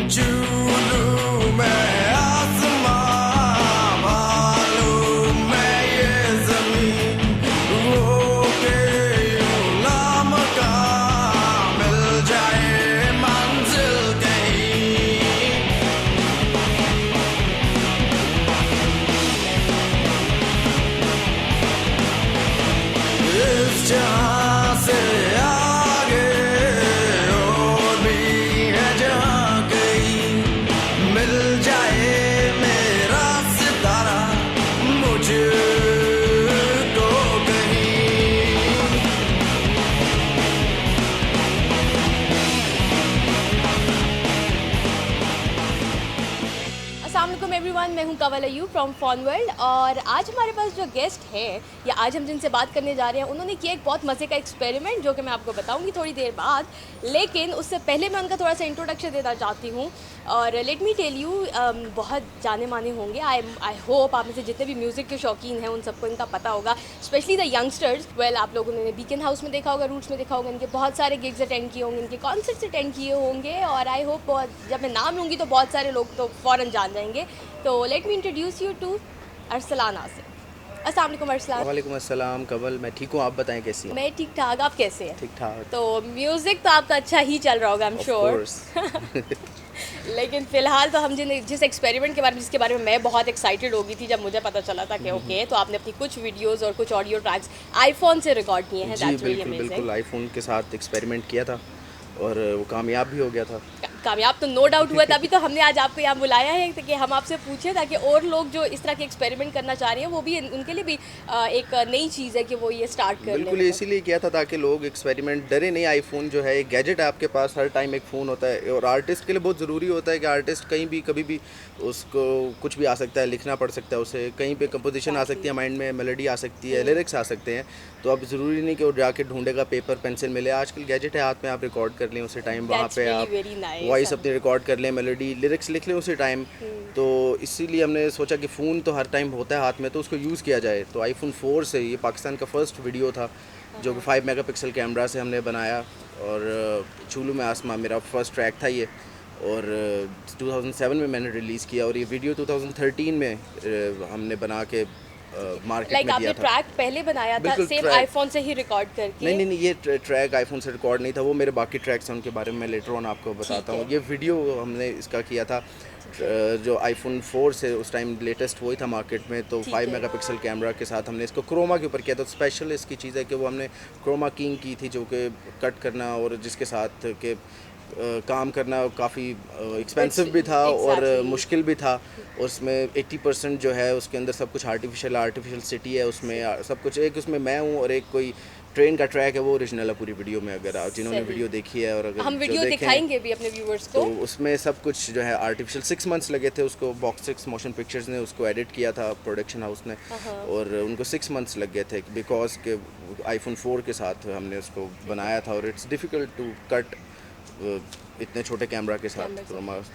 चूलू मैं आसमां मालूम मैं ये ज़मीन वो के यूं नामकाम मिल जाए मंजिल कहीं इस जहां से आगे और भी है जहां कहीं मिल जाए मेरा सितारा मुझको कहीं अस्सलाम वालेकुम एवरीवन, मैं हूं कवल अयूब फ्रॉम फॉन वर्ल्ड। और आज हमारे पास जो गेस्ट है या आज हम जिनसे बात करने जा रहे हैं उन्होंने किया एक बहुत मज़े का एक्सपेरिमेंट जो कि मैं आपको बताऊंगी थोड़ी देर बाद। लेकिन उससे पहले मैं उनका थोड़ा सा इंट्रोडक्शन देना चाहती हूं। और लेट मी टेल यू, बहुत जाने माने होंगे, आई होप आप में से जितने भी म्यूज़िक के शौकीन हैं उन सबको इनका पता होगा, स्पेशली द यंगस्टर्स। वेल, आप लोगों ने बीकन हाउस में देखा होगा, रूट्स में देखा होगा, इनके बहुत सारे गिग्स अटेंड किए होंगे, इनके कॉन्सर्ट्स अटेंड किए होंगे। और आई होप जब मैं नाम लूँगी तो बहुत सारे लोग तो फ़ौरन जान जाएंगे। तो let me introduce you to Arsalan Asif. अस्सलाम वालेकुम अरसलान। वालेकुम अस्सलाम कवल, मैं ठीक हूँ, आप बताएं कैसी हैं? मैं ठीक ठाक, आप कैसे हैं? ठीक ठाक। तो म्यूज़िक तो आपका अच्छा ही चल रहा होगा, I am Of sure. course. लेकिन फ़िलहाल तो हम जिस एक्सपेरिमेंट के बारे में, जिसके बारे में मैं बहुत एक्साइटेड हो गई थी जब मुझे पता चला था कि ओके, तो आपने अपनी कुछ वीडियोस और कुछ ऑडियो ट्रैक्स आईफोन से रिकॉर्ड किए हैं। जी दैट्स रियली बिल्कुल अमेजिंग। बिल्कुल, आईफोन के साथ एक्सपेरिमेंट किया था और वो कामयाब भी हो गया था। कामयाब तो नो डाउट हुआ, तभी तो हमने आज आपको यहाँ बुलाया है कि हम आपसे पूछें ताकि और लोग जो इस तरह के एक्सपेरिमेंट करना चाह रहे हैं वो भी, उनके लिए भी एक नई चीज़ है कि वो ये स्टार्ट कर बिल्कुल, लें। इसीलिए किया था ताकि लोग एक्सपेरिमेंट डरे नहीं। आईफोन जो है एक गैजेट है, आपके पास हर टाइम एक फ़ोन होता है और आर्टिस्ट के लिए बहुत ज़रूरी होता है कि आर्टिस्ट कहीं भी कभी भी उसको कुछ भी आ सकता है, लिखना पड़ सकता है, उसे कहीं पे कंपोजिशन आ सकती है, माइंड में मेलोडी आ सकती है, लिरिक्स आ सकते हैं। तो अब ज़रूरी नहीं कि वो जाके ढूंढेगा, पेपर पेंसिल मिले। आजकल गैजेट है हाथ में, आप रिकॉर्ड कर लें उसी टाइम, वहाँ पे आप वॉइस अपनी रिकॉर्ड कर लें, मेलोडी लिरिक्स लिख लें उसी टाइम। तो इसीलिए हमने सोचा कि फ़ोन तो हर टाइम होता है हाथ में, तो उसको यूज़ किया जाए। तो आईफोन 4 से, ये पाकिस्तान का फर्स्ट वीडियो था जो कि 5 मेगापिक्सल कैमरा से हमने बनाया। और चूलू में आसमां मेरा फर्स्ट ट्रैक था ये, और 2007 में मैंने रिलीज़ किया। और ये वीडियो 2013 में हमने बना के मार्केट में आपने दिया था। ट्रैक पहले बनाया था बिल्कुल, सेम ट्रैक। आईफोन से ही रिकॉर्ड करके? नहीं, ये ट्रैक आईफोन से रिकॉर्ड नहीं था, वो मेरे बाकी ट्रैक्स हैं, उनके बारे में मैं लेटर ऑन आपको बताता हूँ। ये वीडियो हमने इसका किया था जो आईफोन 4 से, उस टाइम लेटेस्ट वही था मार्केट में। तो 5 मेगापिक्सल कैमरा के साथ हमने इसको क्रोमा के ऊपर किया था। स्पेशल इसकी चीज़ है कि वो हमने क्रोमा किंग की थी, जो कि कट करना और जिसके साथ के काम करना काफ़ी एक्सपेंसिव भी था और मुश्किल भी था। और उसमें 80% जो है उसके अंदर सब कुछ आर्टिफिशियल सिटी है, उसमें सब कुछ, एक उसमें मैं हूँ और एक कोई ट्रेन का ट्रैक है, वो ओरिजिनल है पूरी वीडियो में। अगर आप जिन्होंने वीडियो देखी है और अगर हम वीडियो दिखाएंगे भी अपने व्यूअर्स को, तो उसमें सब कुछ जो है आर्टिफिशियल 6 मंथ्स लगे थे उसको। बॉक्स 6 मोशन पिक्चर्स ने उसको एडिट किया था, प्रोडक्शन हाउस ने, और उनको 6 मंथ्स लग गए थे बिकॉज के आईफोन 4 के साथ हमने उसको बनाया था। और इट्स डिफ़िकल्ट टू कट इतने छोटे कैमरा के साथ।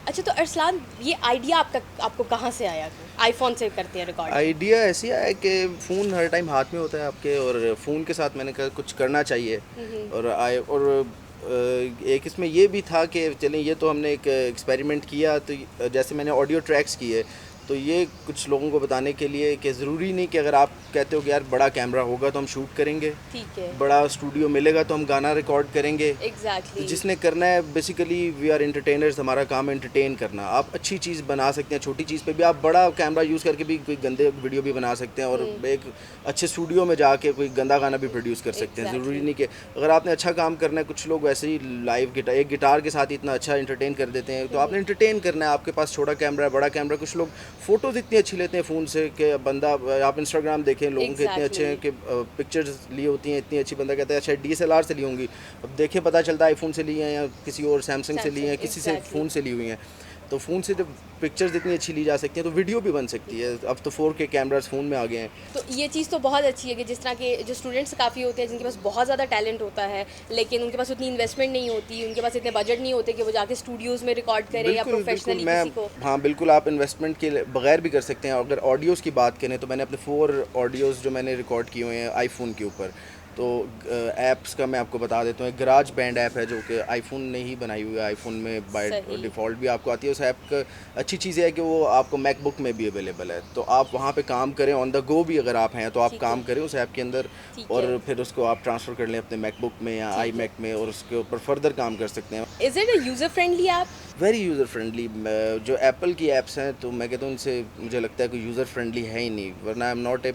अच्छा, तो अरसलान, ये आइडिया आपको कहाँ से आया? आईफोन से करते हैं रिकॉर्ड? आइडिया ऐसी आया कि फ़ोन हर टाइम हाथ में होता है आपके, और फ़ोन के साथ मैंने कहा कुछ करना चाहिए। और एक इसमें ये भी था कि चलें, ये तो हमने एक एक्सपेरिमेंट किया, तो जैसे मैंने ऑडियो ट्रैक्स किए, तो ये कुछ लोगों को बताने के लिए कि ज़रूरी नहीं कि अगर आप कहते हो कि यार बड़ा कैमरा होगा तो हम शूट करेंगे, ठीक है, बड़ा स्टूडियो मिलेगा तो हम गाना रिकॉर्ड करेंगे। एग्जैक्टली। तो जिसने करना है, बेसिकली वी आर एंटरटेनर्स, हमारा काम है एंटरटेन करना। आप अच्छी चीज़ बना सकते हैं, छोटी चीज़ पे भी आप बड़ा कैमरा यूज़ करके भी कोई गंदे वीडियो भी बना सकते हैं, और एक अच्छे स्टूडियो में जाके कोई गंदा गाना भी प्रोड्यूस कर सकते हैं। ज़रूरी नहीं कि अगर आपने अच्छा काम करना है, कुछ लोग वैसे ही लाइव एक गिटार के साथ इतना अच्छा एंटरटेन कर देते हैं, तो आपने एंटरटेन करना है। आपके पास छोटा कैमरा है, बड़ा कैमरा, कुछ लोग फ़ोटोज़ इतनी अच्छी लेते हैं फ़ोन से कि बंदा, आप इंस्टाग्राम देखें, लोगों के इतने अच्छे हैं कि पिक्चर्स ली होती हैं इतनी अच्छी, बंदा कहता है अच्छा DSLR से ली होंगी, अब देखें पता चलता है आईफोन से ली हैं या किसी और सैमसंग से ली हैं, किसी से फ़ोन से ली हुई हैं। तो फ़ोन से जब पिक्चर्स इतनी अच्छी ली जा सकती हैं तो वीडियो भी बन सकती है। अब तो 4K कैमरास फ़ोन में आ गए हैं। तो ये चीज़ तो बहुत अच्छी है कि जिस तरह के जो स्टूडेंट्स काफ़ी होते हैं जिनके पास बहुत ज़्यादा टैलेंट होता है, लेकिन उनके पास उतनी इन्वेस्टमेंट नहीं होती, उनके पास इतने बजट नहीं होते कि वो जाके स्टूडियोज़ में रिकॉर्ड करें या प्रोफेशनली किसी को। हाँ बिल्कुल, आप इन्वेस्टमेंट के बगैर भी कर सकते हैं। अगर ऑडियोज़ की बात करें तो मैंने अपने 4 ऑडियोज़ जो मैंने रिकॉर्ड किए हुए हैं आईफोन के ऊपर, तो ऐप्स का मैं आपको बता देता हूँ, एक गराज बैंड ऐप है जो कि आईफोन ने ही बनाई हुई है, आईफोन में बाय सही। डिफ़ॉल्ट भी आपको आती है। उस ऐप का अच्छी चीज़ है कि वो आपको मैकबुक में भी अवेलेबल है, तो आप वहाँ पे काम करें, ऑन द गो भी अगर आप हैं तो आप ठीक काम है। करें उस ऐप के अंदर, ठीक और है। फिर उसको आप ट्रांसफ़र कर लें अपने मैकबुक में या आई ठीक है। मैक में, और उसके ऊपर फर्दर काम कर सकते हैं। Is it a user friendly app? Very user friendly. जो एप्पल की ऐप्स हैं तो मैं कहता हूँ उनसे मुझे लगता है कि यूज़र फ्रेंडली है ही नहीं, वरना आई एम नॉट ए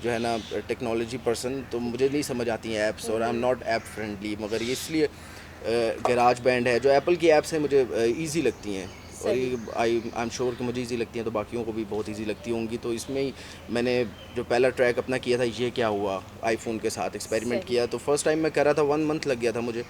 जो है ना टेक्नोलॉजी पर्सन, तो मुझे नहीं समझ आती हैं ऐप्स, और I am not app friendly. मगर ये इसलिए गैराज बैंड है, जो एप्पल की ऐप्स हैं मुझे ईज़ी लगती हैं, और सही। ये आई एम श्योर कि मुझे ईज़ी लगती हैं तो बाकियों को भी बहुत ईज़ी लगती होंगी। तो इसमें ही मैंने जो पहला ट्रैक अपना किया था, ये क्या हुआ, आईफोन के साथ एक्सपेरिमेंट सही। किया। तो फर्स्ट टाइम मैं कर रहा था, 1 मंथ लग गया था मुझे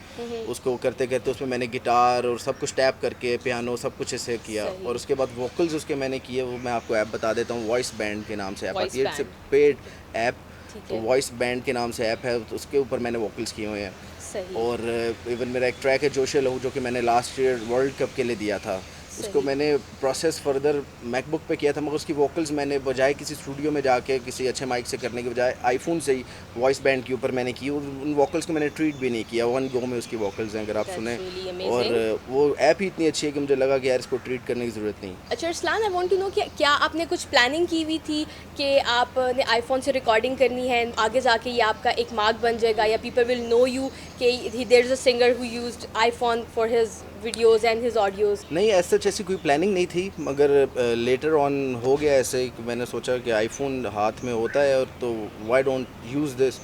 उसको करते करते। उसमें मैंने गिटार और सब कुछ टैप करके, पियानो सब कुछ ऐसे किया, सही। और उसके बाद वोकल्स उसके मैंने किए। वो मैं आपको ऐप बता देता हूँ, वॉइस बैंड के नाम से ऐप वॉइस आती है, it's A band. Paid app. ठीक तो है। वॉइस बैंड के नाम से ऐप है, तो उसके ऊपर मैंने वोकल्स किए हुए हैं। सही। और इवन मेरा एक ट्रैक है जोशे लहू, जो कि मैंने लास्ट ईयर वर्ल्ड कप के लिए दिया था, उसको सही। मैंने प्रोसेस फर्दर मैकबुक पे किया था, मगर उसकी वोकल्स मैंने बजाय किसी स्टूडियो में जाके किसी अच्छे माइक से करने के बजाय आईफोन से ही वॉइस बैंड के ऊपर मैंने की, और उन वोकल्स को मैंने ट्रीट भी नहीं किया, 1 गो में उसकी वोकल्स हैं अगर आप That's सुने। really और amazing. वो ऐप ही इतनी अच्छी है कि मुझे लगा कि यार इसको ट्रीट करने की ज़रूरत नहीं। अच्छा Arsalan, I want to know कि क्या आपने कुछ प्लानिंग की हुई थी कि आपने आईफोन से रिकॉर्डिंग करनी है, आगे जाके ये आपका एक मार्क बन जाएगा, या पीपल विल नो यू कि there is a singer who used iPhone for his videos and his audios? नहीं, ऐसी कोई प्लानिंग नहीं थी, मगर लेटर ऑन हो गया ऐसे कि मैंने सोचा कि आईफोन हाथ में होता है, और तो व्हाई डोंट यूज़ दिस,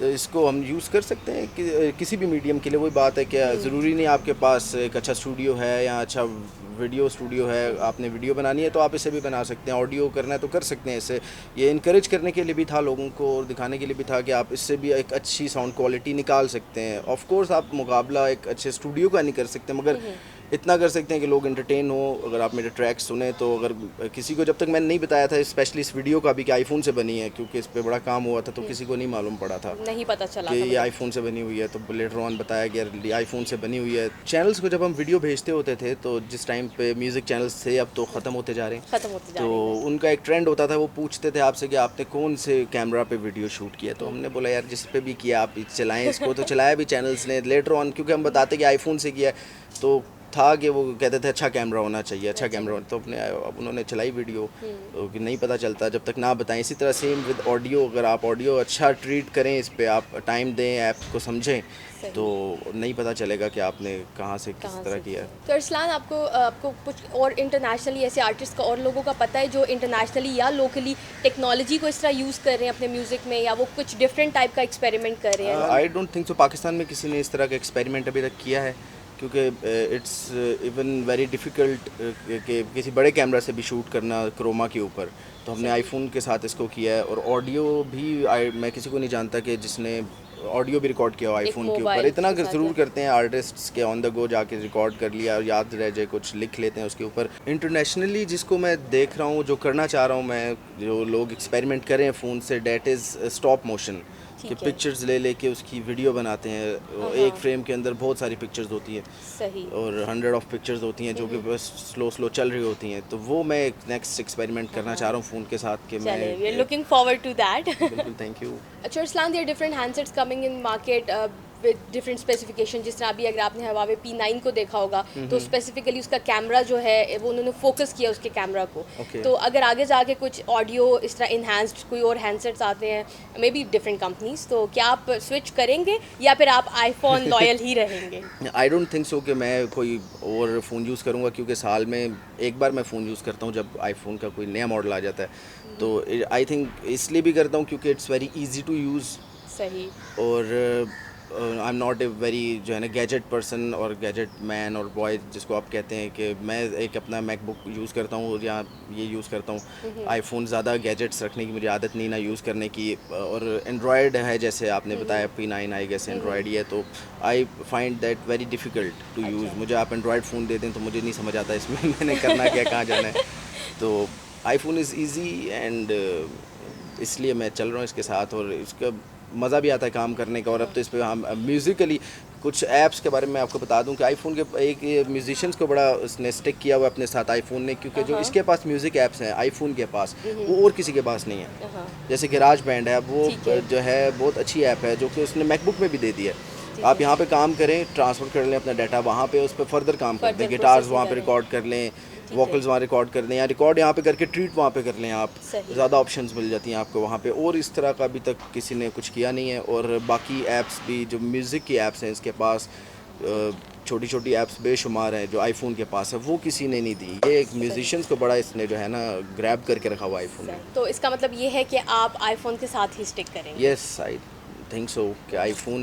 तो इसको हम यूज़ कर सकते हैं कि किसी भी मीडियम के लिए। वही बात है कि ज़रूरी नहीं आपके पास एक अच्छा स्टूडियो है या अच्छा वीडियो स्टूडियो है, आपने वीडियो बनानी है तो आप इसे भी बना सकते हैं, ऑडियो करना है तो कर सकते हैं इसे। ये इनकरेज करने के लिए भी था लोगों को, और दिखाने के लिए भी था कि आप इससे भी एक अच्छी साउंड क्वालिटी निकाल सकते हैं। ऑफ कोर्स आप मुकाबला एक अच्छे स्टूडियो का नहीं कर सकते, मगर इतना कर सकते हैं कि लोग एंटरटेन हो। अगर आप मेरे ट्रैक सुने तो, अगर किसी को, जब तक मैंने नहीं बताया था स्पेशली इस वीडियो का भी कि आईफोन से बनी है, क्योंकि इस पे बड़ा काम हुआ था, तो किसी को नहीं मालूम पड़ा था नहीं पता चला कि था ये मुझे। आईफोन से बनी हुई है। तो लेटर ऑन बताया कि यार ये आईफोन से बनी हुई है। चैनल्स को जब हम वीडियो भेजते होते थे, तो जिस टाइम पे म्यूज़िक चैनल्स थे, अब तो ख़त्म होते जा रहे हैं, खत्म होते जा तो रहे हैं। उनका एक ट्रेंड होता था, वो पूछते थे आपसे कि आपने कौन से कैमरा पे वीडियो शूट किया। तो हमने बोला यार जिस पे भी किया आप चलाएं इसको, तो चलाया भी चैनल्स ने। लेटर ऑन क्योंकि हम बताते कि आईफोन से किया है, तो था कि वो कहते थे अच्छा कैमरा होना चाहिए, अच्छा कैमरा होना, तो अपने अब उन्होंने चलाई वीडियो, तो कि नहीं पता चलता जब तक ना बताएं। इसी तरह सेम विद ऑडियो, अगर आप ऑडियो अच्छा ट्रीट करें, इस पे आप टाइम दें, ऐप को समझें, तो नहीं पता चलेगा कि आपने कहाँ से किस तरह किया है। तो अरसलान, आपको कुछ और इंटरनेशनली ऐसे आर्टिस्ट का और लोगों का पता है जो इंटरनेशनली या लोकली टेक्नोलॉजी को इस तरह यूज़ कर रहे हैं अपने म्यूज़िक में, या वो कुछ डिफरेंट टाइप का एक्सपेरिमेंट कर रहे हैं? I don't think so Pakistan में किसी ने इस तरह का एक्सपेरिमेंट अभी तक किया है, क्योंकि इट्स इवन वेरी डिफ़िकल्ट कि किसी बड़े कैमरा से भी शूट करना क्रोमा के ऊपर। तो हमने आईफोन के साथ इसको किया है, और ऑडियो भी मैं किसी को नहीं जानता कि जिसने ऑडियो भी रिकॉर्ड किया हो आईफोन के मोबाइल ऊपर। इतना के साथ ज़रूर या- करते हैं आर्टिस्ट्स के, ऑन द गो जाके रिकॉर्ड कर लिया और याद रह जाए, कुछ लिख लेते हैं उसके ऊपर। इंटरनेशनली जिसको मैं देख रहा हूँ, जो करना चाह रहा हूँ मैं, जो लोग एक्सपेरिमेंट करें फ़ोन से, डेट इज़ स्टॉप मोशन, कि ठीक है। पिक्चर्स ले लेके उसकी वीडियो बनाते हैं। एक फ्रेम के अंदर बहुत सारी पिक्चर्स होती हैं, सही। और 100 ऑफ पिक्चर्स होती हैं जो कि बस स्लो स्लो चल रही होती हैं। तो वो मैं एक नेक्स्ट एक्सपेरिमेंट करना चाह रहा हूँ फ़ोन के साथ, कि मैं चलिए, we are looking forward to that. बिल्कुल, थैंक यू। अच्छा Arsalan, there different handsets coming in market with different specification. जिस तरह अभी अगर आपने हवावे P9 को देखा होगा, तो स्पेसिफिकली उसका कैमरा जो है वो उन्होंने फोकस किया उसके कैमरा को। Okay. तो अगर आगे जाके कुछ ऑडियो इस तरह इन्हांस्ड कोई और हैंडसेट्स आते हैं, मे बी डिफरेंट कंपनीज, तो क्या आप स्विच करेंगे या फिर आप आईफोन लॉयल ही रहेंगे? आई डोंट थिंक सो कि मैं कोई और फ़ोन यूज़ करूँगा, क्योंकि साल में एक बार मैं फ़ोन यूज़ करता हूँ जब आईफोन का कोई नया मॉडल आ जाता है। तो आई थिंक इसलिए भी करता हूँ क्योंकि it's very easy to use, सही। और I am not a very जो है ना गैजेट पर्सन और गैजेट मैन और बॉय जिसको आप कहते हैं, कि मैं एक अपना मैकबुक यूज़ करता हूँ या ये यूज़ करता हूँ। आईफोन ज़्यादा गैजेट्स रखने की मुझे आदत नहीं ना यूज़ करने की, और एंड्रॉयड है जैसे आपने बताया P9 आई गेस एंड्रॉयड ही है, तो I find that very difficult to use. मुझे आप एंड्रॉयड फ़ोन दे दें तो मुझे नहीं समझ आता इसमें मैंने करना क्या, कहाँ जाना है। तो आईफोन इज़ ईजी, एंड इसलिए मैं चल रहा हूँ इसके साथ। और इसका मज़ा भी आता है काम करने का। और अब तो इस पर हम म्यूज़िकली कुछ ऐप्स के बारे में आपको बता दूं कि आईफोन के एक म्यूजिशियंस को बड़ा उसने स्टिक किया हुआ अपने साथ आईफोन ने, क्योंकि जो इसके पास म्यूज़िक ऐप्स हैं आईफोन के पास वो और किसी के पास नहीं है। जैसे गैराज बैंड है, वो जो है बहुत अच्छी ऐप है जो कि उसने मैकबुक में भी दे दी है। आप यहाँ पे काम करें, ट्रांसफ़र कर लें अपना डाटा वहाँ पे, उस पर फर्दर काम कर दें, गिटार्स वहाँ पे रिकॉर्ड कर लें, वोकल्स वहाँ रिकॉर्ड कर दें, या रिकॉर्ड यहाँ पे करके ट्रीट वहाँ पे कर लें आप। ज़्यादा ऑप्शंस मिल जाती हैं आपको वहाँ पे, और इस तरह का अभी तक किसी ने कुछ किया नहीं है। और बाकी ऐप्स भी जो म्यूज़िक की ऐप्स हैं इसके पास, छोटी छोटी ऐप्स बेशुमार हैं जो आईफोन के पास है, वो किसी ने नहीं दी। ये एक म्यूजिशियंस को बड़ा इसने जो है ना ग्रैब करके रखा हुआ आईफोन में। तो इसका मतलब ये है कि आप आईफोन के साथ ही स्टिक करेंगे? यस, आई थिंक सो कि आईफोन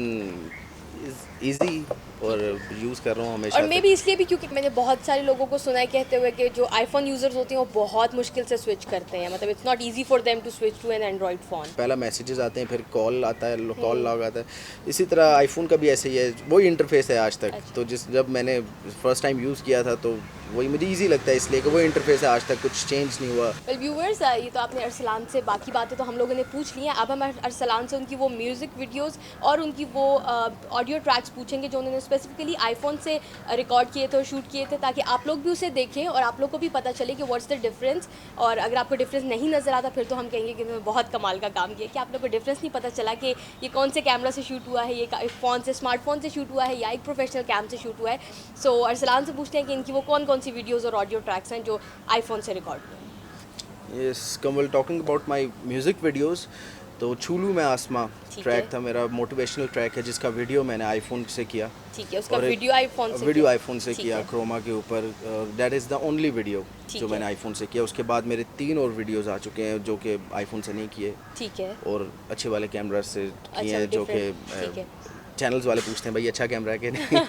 इज़ ईजी और यूज़ कर रहा हूँ हमेशा। और मे भी इसलिए भी क्योंकि मैंने बहुत सारे लोगों को सुना है कहते हुए कि जो आईफोन यूज़र्स होते हैं वो बहुत मुश्किल से स्विच करते हैं, मतलब it's not easy for them to switch to an Android phone. पहला मैसेजेस आते हैं, फिर कॉल आता है, कॉल लॉग आता है। इसी तरह आईफोन का भी ऐसे ही है, वही इंटरफेस है आज तक। तो जब मैंने फ़र्स्ट टाइम यूज़ किया था तो वही मुझे इजी लगता है, इसलिए कि वो इंटरफेस है, आज तक कुछ चेंज नहीं हुआ। वेल व्यूअर्स, ये तो आपने अरसलान से बाकी बातें तो हम लोगों ने पूछ ली हैं। अब हम अरसलान से उनकी वो म्यूज़िक वीडियोस और उनकी वो ऑडियो ट्रैक्स पूछेंगे जो उन्होंने स्पेसिफिकली आईफोन से रिकॉर्ड किए थे और शूट किए थे, ताकि आप लोग भी उसे देखें और आप लोग को भी पता चले कि व्हाट्स द डिफरेंस। और अगर आपको डिफरेंस नहीं नज़र आता फिर तो हम कहेंगे कि उन्होंने बहुत कमाल का काम किया कि आप लोग को डिफरेंस नहीं पता चला कि ये कौन से कैमरा से शूट हुआ है, ये फ़ोन से, स्मार्टफोन से शूट हुआ है या एक प्रोफेशनल कैम से शूट हुआ है। सो अरसलान से पूछते हैं कि इनकी वो कौन कौन सी वीडियोज़ और ऑडियो ट्रैक्स हैं जो आईफोन से रिकॉर्ड हुए। Yes, Kamal talking about my music videos, तो छूलू में आसमां ट्रैक था मेरा, मोटिवेशनल ट्रैक है जिसका वीडियो मैंने आईफोन से किया। ठीक है, उसका वीडियो आईफोन से किया क्रोमा के ऊपर। That is the only video जो मैंने आईफोन से किया। उसके बाद मेरे 3 और वीडियोस आ चुके हैं जो कि आईफोन से नहीं किए। ठीक है, और अच्छे वाले कैमरा से किए हैं, जो कि चैनल्स वाले पूछते हैं भाई अच्छा कैमरा है कि नहीं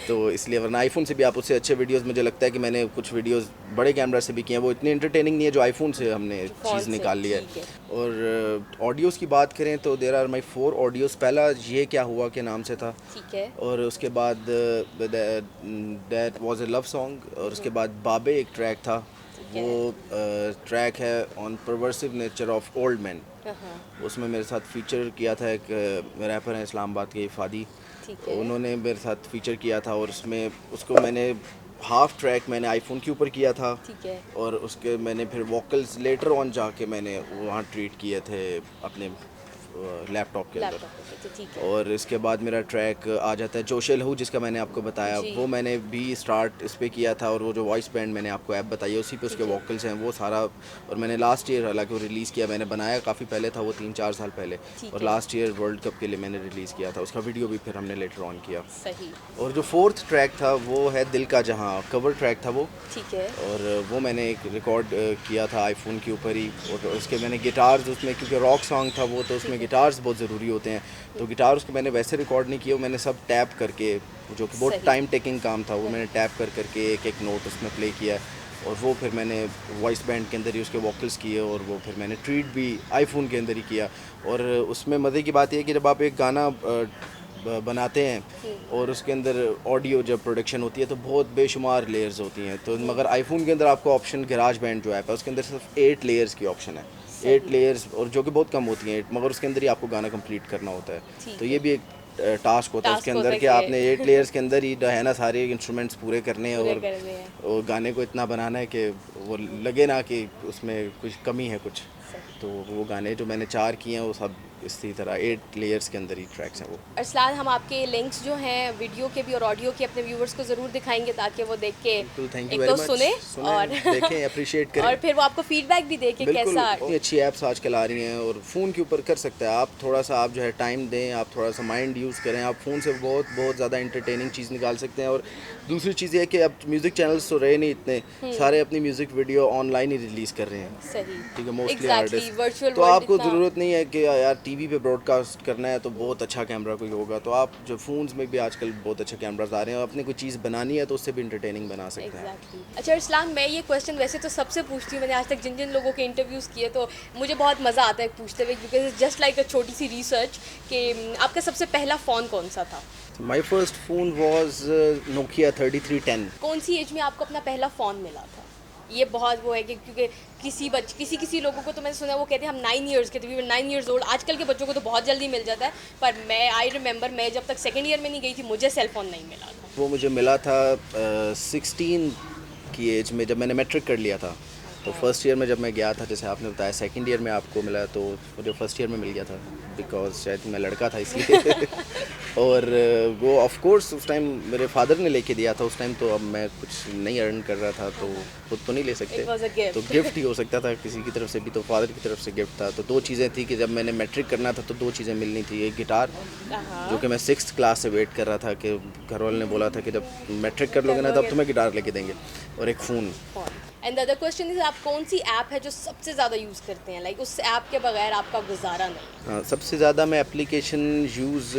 तो इसलिए, वरना आईफोन से भी आप उससे अच्छे वीडियोस, मुझे लगता है कि मैंने कुछ वीडियोस बड़े कैमरा से भी किए हैं, वो इतने एंटरटेनिंग नहीं है जो आईफोन से हमने चीज़ निकाल ली है। और ऑडियोज़ की बात करें तो देयर आर माई 4 ऑडियोज़। पहला ये क्या हुआ के नाम से था, ठीक है, और उसके बाद that was a love song, और उसके बाद बाबे एक ट्रैक था, वो ट्रैक है on perversive nature of old man. उसमें मेरे साथ फीचर किया था एक रैपर हैं इस्लामाबाद के फादी, उन्होंने मेरे साथ फीचर किया था। और उसमें उसको मैंने हाफ ट्रैक मैंने आईफोन के ऊपर किया था, और उसके मैंने फिर वोकल्स लेटर ऑन जाके मैंने वहाँ ट्रीट किए थे अपने लैपटॉप के अंदर। और इसके बाद मेरा ट्रैक आ जाता है जोशे लहू, जिसका मैंने आपको बताया, वो मैंने भी स्टार्ट इस पे किया था। और वो जो वॉइस बैंड मैंने आपको ऐप बताई है उसी पे उसके वोकल्स हैं वो सारा। और मैंने लास्ट ईयर हालांकि वो रिलीज़ किया, मैंने बनाया काफ़ी पहले था वो 3-4 साल पहले, और लास्ट ईयर वर्ल्ड कप के लिए मैंने रिलीज़ किया था। उसका वीडियो भी फिर हमने लेटर ऑन किया। सही। और जो 4th ट्रैक था वो है दिल का जहां, कवर ट्रैक था वो। ठीक है। और वो मैंने एक रिकॉर्ड किया था आईफोन के ऊपर ही। और उसके मैंने गिटार्स उसमें, क्योंकि रॉक सॉन्ग था वो, तो उसमें गिटार्स बहुत ज़रूरी होते हैं, तो गिटार उसके मैंने वैसे रिकॉर्ड नहीं किया, मैंने सब टैप करके, जो कि बहुत टाइम टेकिंग काम था, वो मैंने टैप करके एक एक नोट उसमें प्ले किया। और वो फिर मैंने वॉइस बैंड के अंदर ही उसके वोकल्स किए, और वो फिर मैंने ट्रीट भी आईफोन के अंदर ही किया। और उसमें मज़े की बात यह है कि जब आप एक गाना बनाते हैं और उसके अंदर ऑडियो जब प्रोडक्शन होती है तो बहुत बेशुमार लेयर्स होती हैं, तो मगर आईफोन के अंदर आपको ऑप्शन गैराज बैंड जो ऐप है उसके अंदर सिर्फ 8 लेयर्स की ऑप्शन है, 8 लेयर्स, और जो कि बहुत कम होती हैं, मगर उसके अंदर ही आपको गाना कंप्लीट करना होता है। तो ये भी एक टास्क होता है उसके अंदर कि आपने 8 लेयर्स के अंदर ही है ना सारे इंस्ट्रूमेंट्स पूरे करने हैं, और गाने को इतना बनाना है कि वो लगे ना कि उसमें कुछ कमी है कुछ। तो वो गाने जो मैंने 4 किए हैं वो सब इसी तरह 8 लेयर्स के अंदर ही ट्रैक्स हैं वो। अरसलान, हम आपके लिंक्स जो हैं वीडियो के भी और ऑडियो के अपने व्यूवर्स को ज़रूर दिखाएंगे ताकि वो देख के एक तो सुने और देखें, अप्रिशिएट करें, और फिर वो आपको फीडबैक भी दे के कैसा। अच्छी ऐप्स आजकल आ रही हैं और फ़ोन के ऊपर कर सकते हैं आप, थोड़ा सा आप जो है टाइम दें, आप थोड़ा सा माइंड यूज़ करें, आप फ़ोन से बहुत ज़्यादा इंटरटेनिंग चीज़ निकाल सकते हैं। और दूसरी चीज़ ये है कि अब म्यूज़िक चैनल्स तो रहे नहीं इतने सारे, अपनी म्यूज़िक वीडियो ऑनलाइन ही रिलीज़ कर रहे हैं। सही, ठीक है, मोस्टली आर्टिस्ट। तो आपको ज़रूरत नहीं है कि यार टीवी पे ब्रॉडकास्ट करना है तो बहुत अच्छा कैमरा कोई होगा, तो आप जो फ़ोन्स में भी आजकल बहुत अच्छे कैमरास आ रहे हैं, अपनी कोई चीज़ बनानी है तो उससे भी इंटरटेनिंग बना सकते हैं। अच्छा अरसलान, मैं ये क्वेश्चन वैसे तो सबसे पूछती हूँ, मैंने आज तक जिन जिन लोगों के इंटरव्यूज़ किए तो मुझे बहुत मज़ा आता है पूछते हुए, बिकॉज इट्स जस्ट लाइक अ छोटी सी रिसर्च कि आपका सबसे पहला फ़ोन कौन सा था? My first phone was Nokia 3310। कौन सी एज में आपको अपना पहला फ़ोन मिला था? ये बहुत वो है कि क्योंकि किसी लोगों को तो मैंने सुना है वो कहते हैं हम 9 इयर्स के थे, वी वर 9 इयर्स ओल्ड। आजकल के बच्चों को तो बहुत जल्दी मिल जाता है, पर आई रिमेंबर मैं जब तक सेकेंड ईयर में नहीं गई थी मुझे सेलफोन नहीं मिला था। वो मुझे मिला था 16 की एज में, जब मैंने मैट्रिक कर लिया था। तो फर्स्ट ईयर में जब मैं गया था, जैसे आपने बताया सेकंड ईयर में आपको मिला, तो मुझे फर्स्ट ईयर में मिल गया था, बिकॉज शायद मैं लड़का था इसलिए। और वो ऑफ कोर्स उस टाइम मेरे फादर ने लेके दिया था। उस टाइम तो अब मैं कुछ नहीं अर्न कर रहा था, तो खुद तो नहीं ले सकते, It was a gift. तो गिफ्ट ही हो सकता था किसी की तरफ से भी, तो फादर की तरफ से गिफ्ट था। तो 2 चीज़ें थी कि जब मैंने मैट्रिक करना था तो 2 चीज़ें मिलनी थी। एक गिटार, जो कि मैं 6th क्लास से वेट कर रहा था कि घर वालों ने बोला था कि जब मैट्रिक कर लोगे ना तब तुम्हें गिटार लेके देंगे, और एक phone. And the other question is, आप कौन सी ऐप है जो सबसे ज़्यादा यूज़ करते हैं, लाइक उस ऐप के बगैर आपका गुजारा नहीं? हाँ, सबसे ज़्यादा मैं एप्लीकेशन यूज़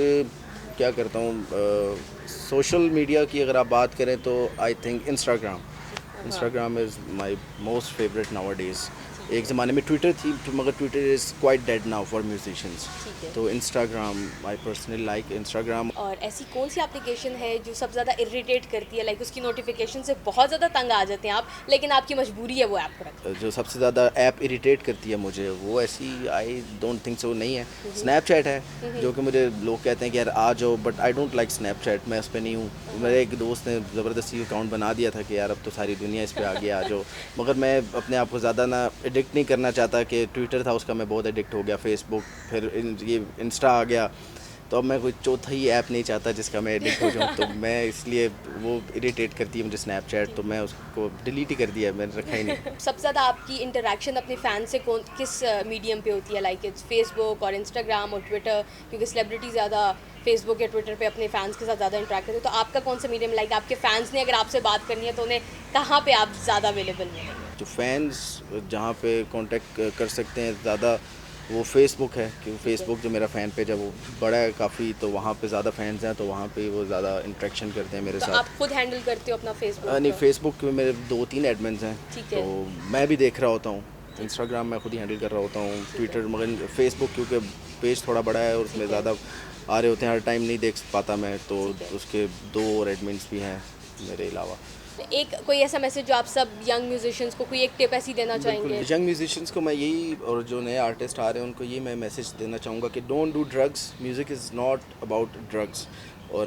क्या करता हूँ, सोशल मीडिया की अगर आप बात करें तो I think Instagram is my most favourite now days. एक ज़माने में ट्विटर थी, मगर Twitter is quite dead now for musicians. ठीक है। तो Instagram, I personally like Instagram. और ऐसी कौन सी एप्लीकेशन है जो सबसे ज़्यादा इरिटेट करती है, लाइक उसकी नोटिफिकेशन से बहुत ज़्यादा तंग आ जाते हैं आप, लेकिन आपकी मजबूरी है वो ऐप को रखना? जो सबसे ज़्यादा ऐप इरिटेट करती है मुझे, वो ऐसी आई डोंट थिंक सो नहीं है। स्नैपचैट है, जो कि मुझे लोग कहते हैं कि यार आ जाओ, but I don't like Snapchat, मैं उस पर नहीं हूँ। मेरे एक दोस्त ने ज़बरदस्ती अकाउंट बना दिया था कि यार अब तो सारी दुनिया इस पर आ गया, आ जाओ। मगर मैं अपने आप को ज़्यादा ना एडिक्ट नहीं करना चाहता, कि ट्विटर था उसका मैं बहुत एडिक्ट हो गया, फेसबुक, फिर ये इंस्टा आ गया, तो अब मैं कोई चौथा ही ऐप नहीं चाहता जिसका मैं एडिक्ट हो जाऊँ। तो मैं इसलिए, वो इरिटेट करती है मुझे स्नैपचैट, तो मैं उसको डिलीट ही कर दिया, मैंने रखा ही नहीं। सबसे ज़्यादा आपकी इंटरेक्शन अपने फैन से किस मीडियम पे होती है, लाइक इट्स फेसबुक और इंस्टाग्राम और ट्विटर, क्योंकि सेलिब्रिटी ज़्यादा फेसबुक या ट्विटर पे अपने फैंस के साथ ज़्यादा इंटरेक्ट करते हैं, तो आपका कौन सा मीडियम, लाइक आपके फैंस ने अगर आपसे बात करनी है तो उन्हें कहाँ पे आप ज़्यादा अवेलेबल मिलेंगे? जो फैंस जहाँ पे कांटेक्ट कर सकते हैं ज़्यादा, वो फेसबुक है, क्योंकि फेसबुक जो मेरा फ़ैन पेज है वो बड़ा है काफ़ी, तो वहाँ पे ज़्यादा फैंस हैं, तो वहाँ पे वो ज़्यादा इंटरेक्शन करते हैं मेरे तो साथ। आप खुद हैंडल करते हो अपना फेसबुक? नहीं, फेसबुक में मेरे 2-3 एडमिन्स हैं, ठीक है। तो मैं भी देख रहा होता हूँ। इंस्टाग्राम मैं खुद ही हैंडल कर रहा होता हूँ, ट्विटर, मगर फेसबुक क्योंकि पेज थोड़ा बड़ा है और उसमें ज़्यादा आ रहे होते हैं, हर टाइम नहीं देख पाता मैं, तो उसके 2 और एडमिन्स भी हैं मेरे अलावा। एक कोई ऐसा मैसेज जो आप सब यंग म्यूजिशियंस को, कोई एक टिप ऐसी देना चाहेंगे? यंग म्यूजिशियंस को मैं यही, और जो नए आर्टिस्ट आ रहे हैं उनको ये मैं मैसेज देना चाहूँगा कि don't do drugs, music is not about drugs. और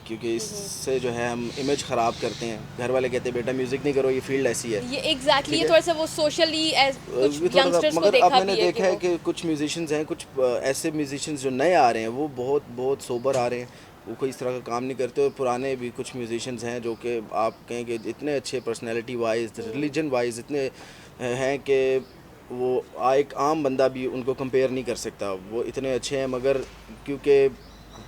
क्योंकि इससे जो है हम इमेज ख़राब करते हैं, घर वाले कहते हैं बेटा म्यूज़िक नहीं करो, ये फील्ड ऐसी है। ये एग्जैक्टली, ये थोड़ा सा वो सोशली कुछ ये थोड़ा सा, यंगस्टर्स को मगर देखा अब मैंने भी है देखा है कि कुछ म्यूजिशियंस हैं, कुछ ऐसे म्यूजिशियंस जो नए आ रहे हैं वो बहुत बहुत सोबर आ रहे हैं, वो कोई इस तरह का काम नहीं करते। और पुराने भी कुछ म्यूजिशियंस हैं जो कि आप कहें कि इतने अच्छे पर्सनैलिटी वाइज, रिलीजन वाइज इतने हैं कि वो एक आम बंदा भी उनको कंपेयर नहीं कर सकता, वो इतने अच्छे हैं, मगर क्योंकि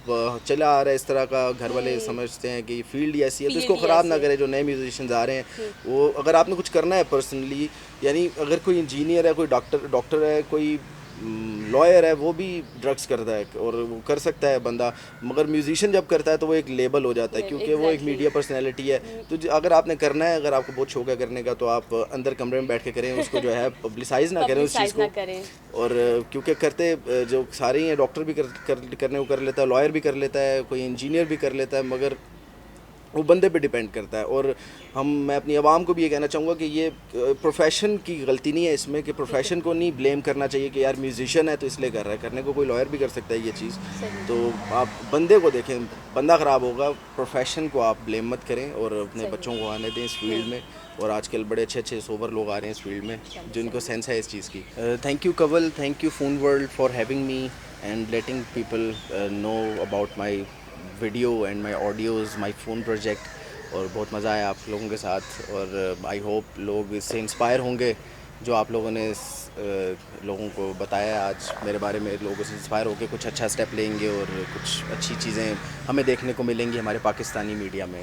चला आ रहा है इस तरह का, घर वाले समझते हैं कि फील्ड ही ऐसी है, तो इसको ख़राब ना करें। जो नए म्यूजिशियंस आ रहे हैं, वो अगर आपने कुछ करना है पर्सनली, यानी अगर कोई इंजीनियर है, कोई डॉक्टर है, कोई लॉयर है, वो भी ड्रग्स करता है और वो कर सकता है बंदा, मगर म्यूजिशियन जब करता है तो वो एक लेबल हो जाता है, क्योंकि वो एक मीडिया पर्सनैलिटी है। तो अगर आपने करना है, अगर आपको बहुत शौक है करने का, तो आप अंदर कमरे में बैठ के करें, उसको जो है पब्लिसाइज ना करें उस चीज़ को। और क्योंकि करते जो सारे ही हैं, डॉक्टर भी करने को कर लेता है, लॉयर भी कर लेता है, कोई इंजीनियर भी कर लेता है, मगर वो बंदे पे डिपेंड करता है। और मैं अपनी आवाम को भी ये कहना चाहूँगा कि ये प्रोफेशन की गलती नहीं है इसमें, कि प्रोफेशन को नहीं ब्लेम करना चाहिए कि यार म्यूजिशियन है तो इसलिए कर रहा है, करने को कोई लॉयर भी कर सकता है ये चीज़। तो आप बंदे को देखें, बंदा ख़राब होगा, प्रोफेशन को आप ब्लेम मत करें, और अपने बच्चों को आने दें इस फील्ड में। और आजकल बड़े अच्छे अच्छे सोबर लोग आ रहे हैं इस फील्ड में, जिनको सेंस है इस चीज़ की। Thank you Kawal, thank you phone world for having me and letting people know about my video and my audios, my phone project. और बहुत मज़ा आया आप लोगों के साथ, और आई होप लोग इससे इंस्पायर होंगे, जो आप लोगों ने लोगों को बताया आज मेरे बारे में, लोगों से इंस्पायर होकर कुछ अच्छा स्टेप लेंगे और कुछ अच्छी चीज़ें हमें देखने को मिलेंगी हमारे पाकिस्तानी मीडिया में।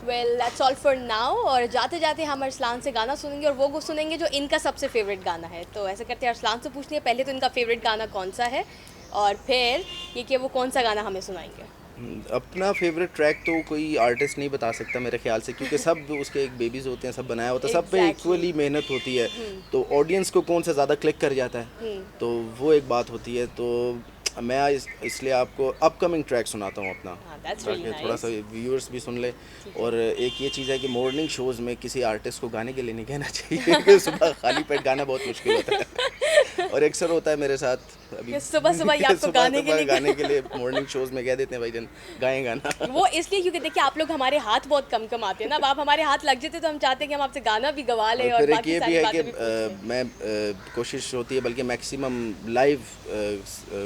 Well that's all for now. और जाते जाते हम अरसलान से गाना सुनेंगे, और वो सुनेंगे जो इनका सबसे फेवरेट गाना है। तो ऐसा करते हैं, अरसलान से पूछते हैं पहले तो इनका फेवरेट गाना कौन सा है, और फिर ये कि वो कौन सा गाना हमें सुनाएंगे। अपना फेवरेट ट्रैक तो कोई आर्टिस्ट नहीं बता सकता मेरे ख्याल से, क्योंकि सब उसके एक बेबीज़ होते हैं, सब बनाया होता है, सब पे इक्वली मेहनत होती है, तो ऑडियंस को कौन सा ज़्यादा क्लिक कर जाता है, तो वो एक बात होती है। तो मैं इसलिए आपको अपकमिंग ट्रैक सुनाता हूँ अपना, हाँ, that's ताकि really थोड़ा nice. सा व्यूअर्स भी सुन ले। और एक ये चीज़ है कि मॉर्निंग शोज़ में किसी आर्टिस्ट को गाने के लिए नहीं कहना चाहिए कि सुबह खाली पेट गाना बहुत मुश्किल होता है। और अक्सर होता है मेरे साथ अभी कि सुबह-सुबह ही आपको गाने के लिए गाने के लिए मॉर्निंग शोज़ में कह देते हैं भाईजान गाएं गाना। वो इसलिए क्योंकि देखिए आप लोग हमारे हाथ बहुत कम आते हैं ना, अब आप हमारे हाथ लग जाते तो हम चाहते हैं कि हम आपसे गाना भी गवा लें और फिर एक बाकी ये भी सारी है बातें कि भी पूछ लें। मैं कोशिश होती है बल्कि मैक्सिमम लाइव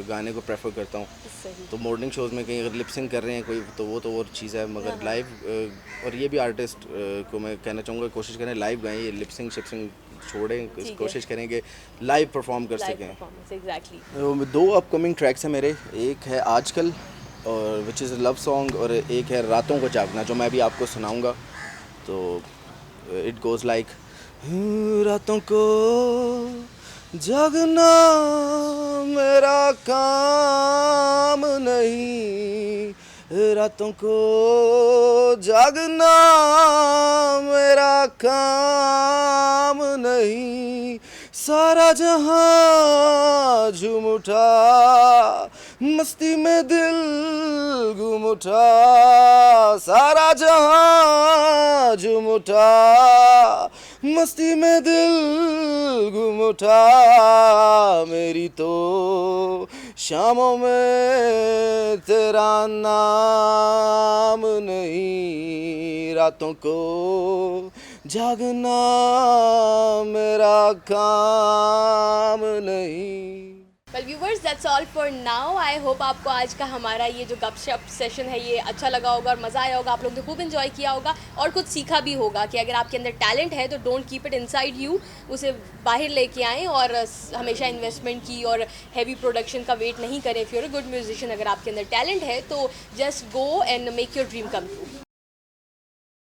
गाने को प्रेफर करता हूँ। सही। तो मॉर्निंग शोज़ में कहीं अगर लिपसिंग कर रहे हैं कोई तो वो तो और चीज़ है, मगर लाइव और ये भी आर्टिस्ट को मैं कहना चाहूँगा कोशिश करें लाइव गाएं, ये लिपसिंग शिपसिंग छोड़ें, है। कोशिश करें कि लाइव परफॉर्म कर लाइव सकें। Performance exactly. दो अपकमिंग ट्रैक्स हैं मेरे, एक है आजकल और विच इज़ लव सॉन्ग, और एक है रातों को जागना जो मैं अभी आपको सुनाऊंगा। तो इट गोज़ लाइक, रातों को जागना मेरा काम नहीं, रातों को जागना मेरा काम नहीं, सारा जहां झूम उठा मस्ती में दिल गुम उठा, सारा जहां झूम उठा मस्ती में दिल गुम उठा, मेरी तो शामों में तेरा नाम नहीं, रातों को जागना मेरा काम नहीं। Well viewers that's all for now. I hope आपको आज का हमारा ये जो गपशप सेशन है ये अच्छा लगा होगा और मज़ा आया होगा, आप लोगों ने खूब इन्जॉय किया होगा और कुछ सीखा भी होगा कि अगर आपके अंदर टैलेंट है तो don't keep it inside you, उसे बाहर लेके आएँ और हमेशा इन्वेस्टमेंट की और हैवी प्रोडक्शन का वेट नहीं करें। If you are a good musician, अगर आपके अंदर टैलेंट है तो just go and make your dream come true.